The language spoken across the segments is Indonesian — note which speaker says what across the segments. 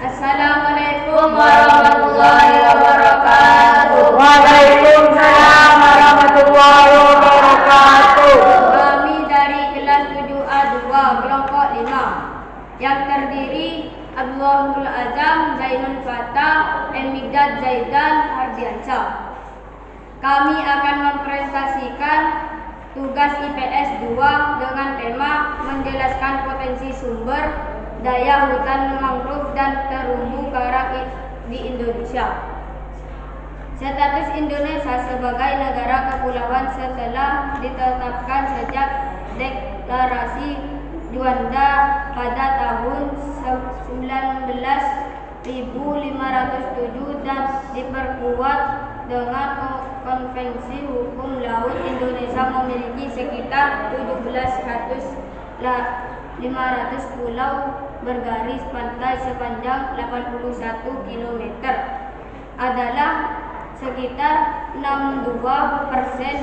Speaker 1: Assalamualaikum warahmatullahi wabarakatuh.
Speaker 2: Waalaikumsalam warahmatullahi wabarakatuh.
Speaker 1: Kami dari kelas 7A2 kelompok 5 yang terdiri Abdul Azam, Zainul Fatah, Emigdad Zaidan, Ardiansyah. Kami akan mempresentasikan tugas IPS 2 dengan tema menjelaskan potensi sumber daya hutan mangrove dan terumbu karang di Indonesia. Status Indonesia sebagai negara kepulauan setelah ditetapkan sejak Deklarasi Juanda pada tahun 19.507 dan diperkuat dengan Konvensi Hukum Laut. Indonesia memiliki sekitar 17.500 pulau bergaris pantai sepanjang 81 km. Adalah sekitar 62%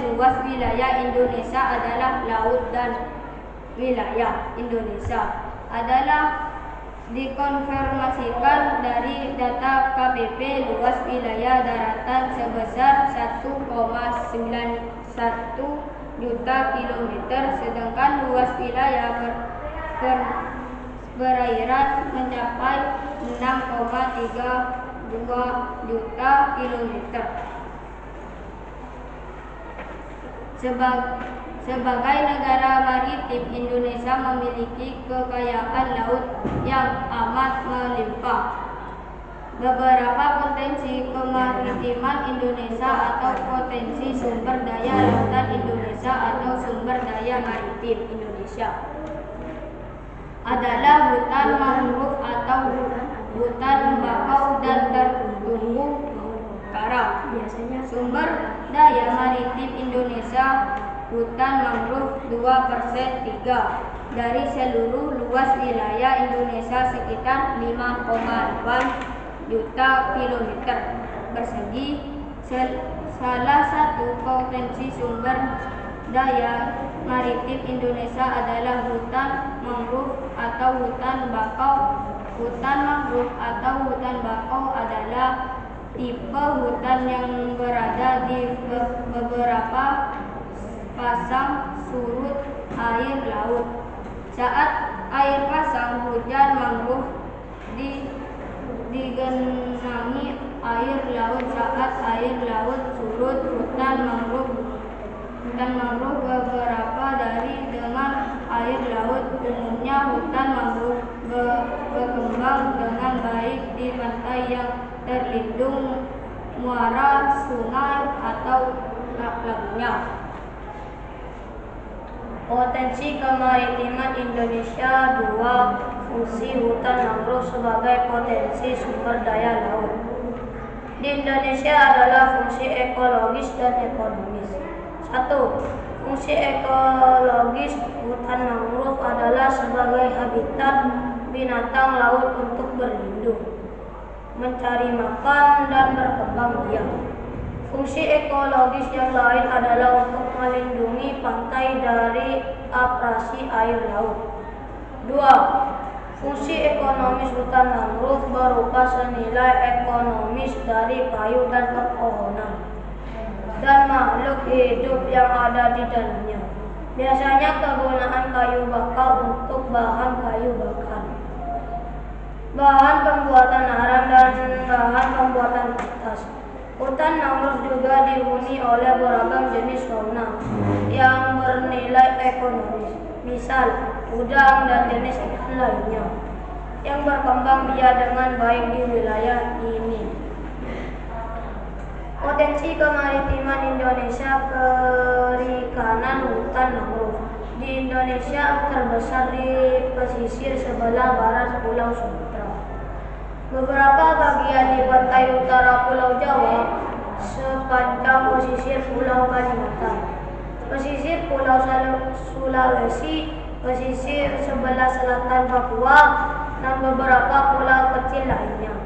Speaker 1: luas wilayah Indonesia adalah laut dan wilayah Indonesia adalah dikonfirmasikan dari data KPP luas wilayah daratan sebesar 1,91 juta kilometer, sedangkan luas wilayah perairan mencapai 6,32 juta kilometer. Sebagai negara maritim, Indonesia memiliki kekayaan laut yang amat melimpah. Beberapa potensi kemaritiman Indonesia atau potensi sumber daya lautan Indonesia atau sumber daya maritim Indonesia adalah hutan mangrove atau hutan bakau dan terumbu karang. Sumber daya maritim Indonesia hutan mangrove 2/3 dari seluruh luas wilayah Indonesia sekitar 5,8 juta kilometer persegi. Salah satu potensi sumber daya maritim Indonesia adalah hutan mangrove atau hutan bakau. Hutan mangrove atau hutan bakau adalah tipe hutan yang berada di beberapa pasang surut air laut. Saat air pasang hujan, mangrove digenangi air laut. Saat air laut surut, hutan mangrove beberapa dari dengan air laut. Umumnya hutan mangrove berkembang dengan baik di pantai yang terlindung, muara sungai atau lagunya. Potensi kemaritiman Indonesia 2. Fungsi hutan mangrove sebagai potensi sumber daya laut di Indonesia adalah fungsi ekologis dan ekonomis. 1. Fungsi ekologis hutan mangrove adalah sebagai habitat binatang laut untuk berlindung, mencari makan, dan berkembang biak. Fungsi ekologis yang lain adalah untuk melindungi pantai dari abrasi air laut. 2. Fungsi ekonomis hutan mangrove berupa senilai ekonomis dari kayu dan pepohonan dan makhluk hidup yang ada di dalamnya. Biasanya kegunaan kayu bakau untuk bahan kayu bakar, bahan pembuatan arang, dan bahan pembuatan kertas. Hutan mangrove juga dihuni oleh beragam jenis fauna yang bernilai ekonomis, misal udang dan jenis ikan lainnya yang berkembang biak dengan baik di wilayah ini. Potensi kemaritiman Indonesia. Perikanan hutan mangrove di Indonesia terbesar di pesisir sebelah barat Pulau Sumatera, beberapa bagian di pantai utara Pulau Jawa, sepanjang pesisir Pulau Kalimantan, pesisir Pulau Sulawesi, pesisir sebelah selatan Papua, dan beberapa pulau kecil lainnya.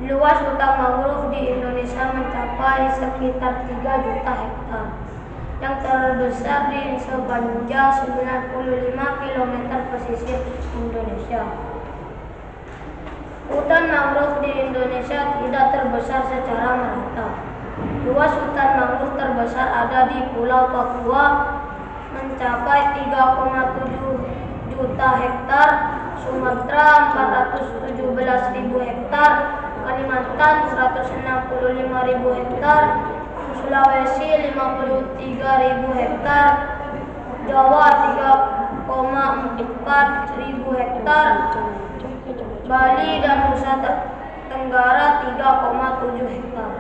Speaker 1: Luas hutan mangrove di Indonesia mencapai sekitar 3 juta hektar, yang terbesar di sepanjang 95 km pesisir Indonesia. Indonesia tidak terbesar secara merata. Luas hutan mangrove terbesar ada di Pulau Papua mencapai 3,7 juta hektar, Sumatera 417.000 hektar, Kalimantan 165.000 hektar, Sulawesi 53.000 hektar, Jawa 3,4 hektar, Bali dan Nusa Tenggara 3,7 hektar.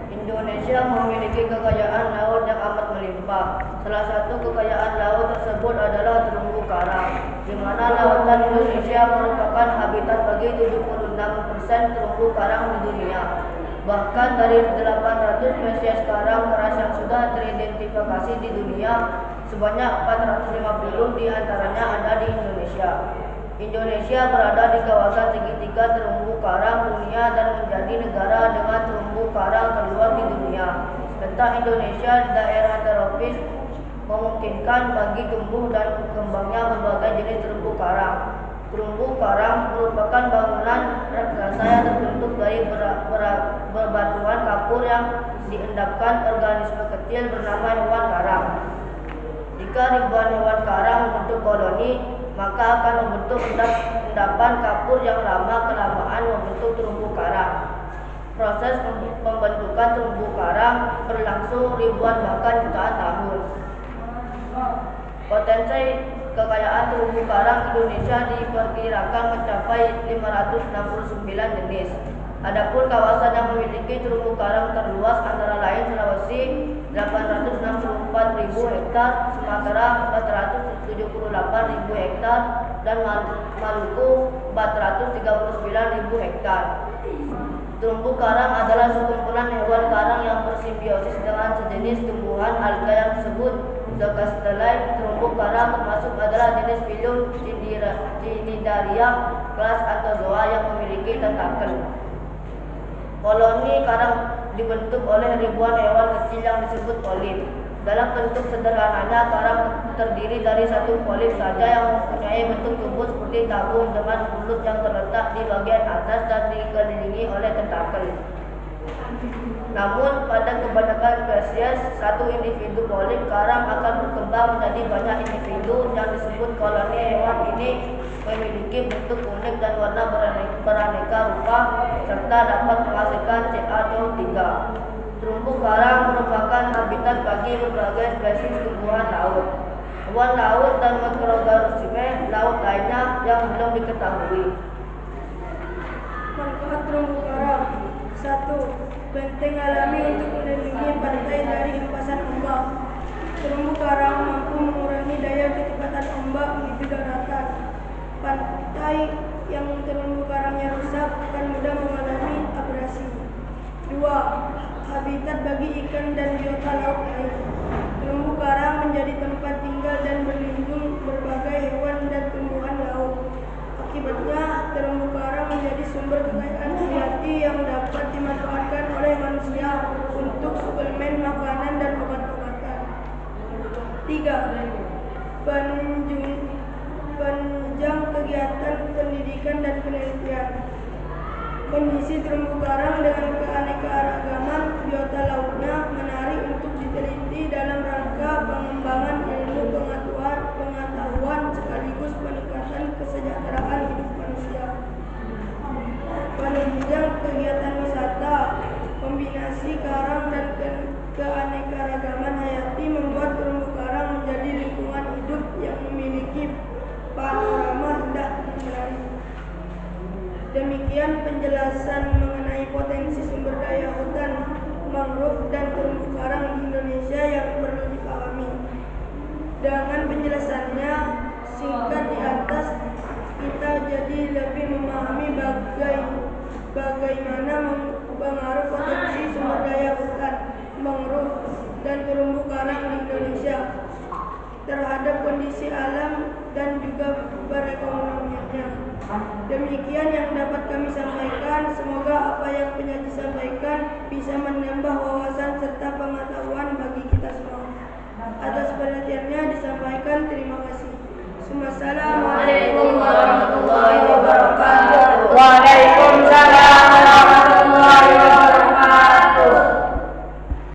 Speaker 2: Indonesia memiliki kekayaan laut yang amat melimpah. Salah satu kekayaan laut tersebut adalah terumbu karang, di mana lautan Indonesia merupakan habitat bagi 76% terumbu karang di dunia. Bahkan dari 800 spesies karang keras yang sudah teridentifikasi di dunia, sebanyak 450 di antaranya ada di Indonesia. Indonesia berada di kawasan segitiga terumbu karang dunia dan menjadi negara dengan terumbu karang terluas di dunia. Letak Indonesia daerah tropis memungkinkan bagi tumbuh dan berkembangnya berbagai jenis terumbu karang. Terumbu karang merupakan bangunan raksasa yang terbentuk dari bebatuan kapur yang diendapkan organisme kecil bernama hewan karang. Jika ribuan hewan karang membentuk koloni, maka akan membentuk endapan kapur yang lama-kelamaan membentuk terumbu karang. Proses pembentukan terumbu karang berlangsung ribuan bahkan jutaan tahun. Potensi kekayaan terumbu karang Indonesia diperkirakan mencapai 569 jenis. Adapun kawasan yang memiliki terumbu karang terluas antara lain Sulawesi 864.000 hektar, Sumatera 478.000 hektar, dan Maluku 439.000 hektar. Terumbu karang adalah sekumpulan hewan karang yang bersimbiosis dengan sejenis tumbuhan alga yang disebut zooxanthellae. Terumbu karang termasuk adalah jenis Phylum Cnidaria kelas Anthozoa yang memiliki tentakel. Koloni karang dibentuk oleh ribuan hewan kecil yang disebut polip. Dalam bentuk sederhananya, karang terdiri dari satu polip saja yang mempunyai bentuk tubuh seperti tabung dengan mulut yang terletak di bagian atas dan dikelilingi oleh tentakel. Namun pada kebanyakan spesies, satu individu polip karang akan berkembang menjadi banyak individu yang disebut koloni. Hewan ini memiliki bentuk unik dan warna beraneka rupa serta dapat menghasilkan CO3. Terumbu karang merupakan habitat bagi berbagai spesies tumbuhan laut, hewan laut, dan mikroorganisme laut lainnya yang belum diketahui.
Speaker 3: Manfaat terumbu karang: 1. Benteng alami untuk melindungi pantai dari hempasan ombak. Terumbu karang mampu mengurangi daya kecepatan ombak menuju daratan. Pantai yang terumbu karangnya rusak akan mudah mengalami abrasi. 2. Habitat bagi ikan dan biota laut lain. Terumbu karang menjadi tempat tinggal dan berlindung berbagai hewan dan tumbuhan laut. Akibatnya, terumbu karang menjadi sumber kekayaan hayati yang dapat dimanfaatkan oleh manusia untuk suplemen makanan dan obat-obatan. 3. Penunjang kegiatan pendidikan dan penelitian. Kondisi terumbu karang dengan keanekaragaman biota lautnya menarik untuk diteliti dalam rangka pengembangan ilmu pengetahuan sekaligus peningkatan kesejahteraan hidup manusia. Penunjang kegiatan wisata. Kombinasi karang dan keanekaragaman hayati membuat terumbu karang menjadi lingkungan hidup yang memiliki panorama indah dan menarik. Demikian penjelasan mengenai potensi sumber daya hutan mangrove dan terumbu karang di Indonesia yang perlu dipahami. Dengan penjelasannya singkat di atas, kita jadi lebih memahami bagaimana pengaruh potensi sumber daya hutan mangrove dan terumbu karang di Indonesia terhadap kondisi alam dan juga perekonomiannya. Demikian yang dapat kami sampaikan. Semoga apa yang penyaji sampaikan bisa menambah wawasan serta pengetahuan bagi kita semua. Atas perhatiannya disampaikan, terima kasih. Wassalamualaikum warahmatullahi wabarakatuh.